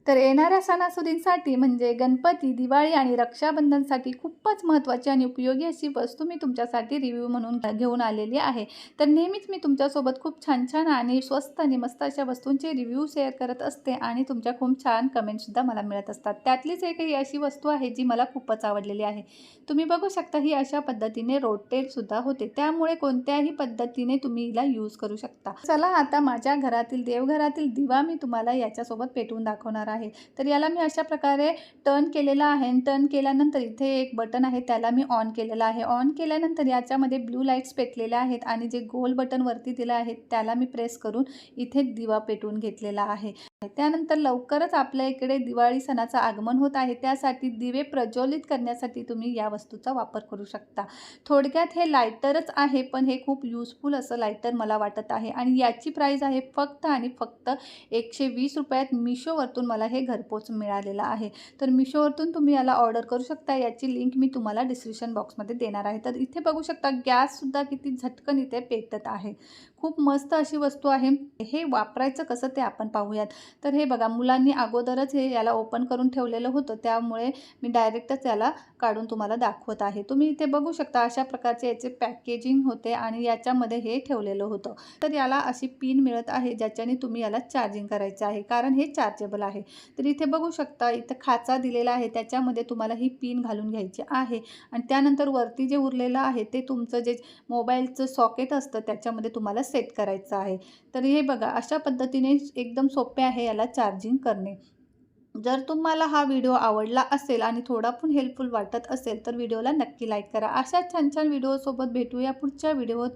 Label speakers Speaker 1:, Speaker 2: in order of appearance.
Speaker 1: तर येणाऱ्या सणासुदींसाठी म्हणजे गणपती, दिवाळी आणि रक्षाबंधनसाठी खूपच महत्त्वाची आणि उपयोगी अशी वस्तू मी तुमच्यासाठी रिव्ह्यू म्हणून घेऊन आलेली आहे. तर नेहमीच मी तुमच्यासोबत खूप छान-छान आणि स्वस्त आणि मस्त अशा वस्तूंचे रिव्ह्यू शेअर करत असते आणि तुमच्या खूप छान कमेंटसुद्धा मला मिळत असतात. त्यातलीच एक ही अशी वस्तू आहे जी मला खूपच आवडलेली आहे. तुम्ही बघू शकता ही अशा पद्धतीने रोटेटसुद्धा होते. त्यामुळे कोणत्याही पद्धतीने तुम्ही हिला यूज करू शकता. चला आता माझ्या घरातील देवघरातील दिवा मी तुम्हाला याच्यासोबत पेटवून दाखवणार आहे. तर याला मी अशा प्रकारे टर्न केलेला आहे. टर्न केल्यानंतर इथे एक बटन आहे त्याला मी ऑन केलेलं आहे. ऑन केल्यानंतर याच्यामध्ये ब्लू लाईट्स पेटलेल्या आहेत आणि जे गोल बटन वरती दिलं आहे त्याला मी प्रेस करून इथे दिवा पेटवून घेतलेला आहे. त्यानंतर लवकरच आपल्या इकडे दिवाळी सणाचं आगमन होत आहे. त्यासाठी दिवे प्रज्वलित करण्यासाठी तुम्ही या वस्तूचा वापर करू शकता. थोडक्यात हे लायटरच आहे, पण हे खूप युजफुल असं लायटर मला वाटत आहे आणि याची प्राईस आहे फक्त आणि फक्त ₹120त मिशोवरतून मला हे घरपोच मिळालेलं आहे. तर मिशोवरतून तुम्ही याला ऑर्डर करू शकता. याची लिंक मी तुम्हाला डिस्क्रिप्शन बॉक्समध्ये देणार आहे. तर इथे बघू शकता गॅससुद्धा किती झटकन इथे पेटत आहे. खूप मस्त अशी वस्तू आहे. हे वापरायचं कसं ते आपण पाहूयात. तर हे बघा मुलांनी अगोदरच हे याला ओपन करून ठेवलेलं होतं, त्यामुळे मी डायरेक्टच याला काढून तुम्हाला दाखवत आहे. तुम्ही इथे बघू शकता अशा प्रकारचे याचे पॅकेजिंग होते आणि याच्यामध्ये हे ठेवलेलं होतं. तर याला अशी पिन मिळत आहे ज्याच्याने तुम्ही याला चार्जिंग करायचं आहे, कारण हे चार्जेबल आहे. तर इथे बघू शकता इथं खाचा दिलेला आहे, त्याच्यामध्ये तुम्हाला ही पिन घालून घ्यायची आहे आणि त्यानंतर वरती जे उरलेलं आहे ते तुमचं जे मोबाईलचं सॉकेट असतं त्याच्यामध्ये तुम्हाला सेट करायचं आहे. तर हे बघा अशा पद्धतीने एकदम सोपे आहे याला चार्जिंग करणे. जर तुम्हाला हा व्हिडिओ आवडला असेल आणि थोडा पण हेल्पफुल वाटत असेल तर व्हिडिओला नक्की लाईक करा. अशा छान छान व्हिडिओसोबत भेटूया पुढच्या व्हिडिओत.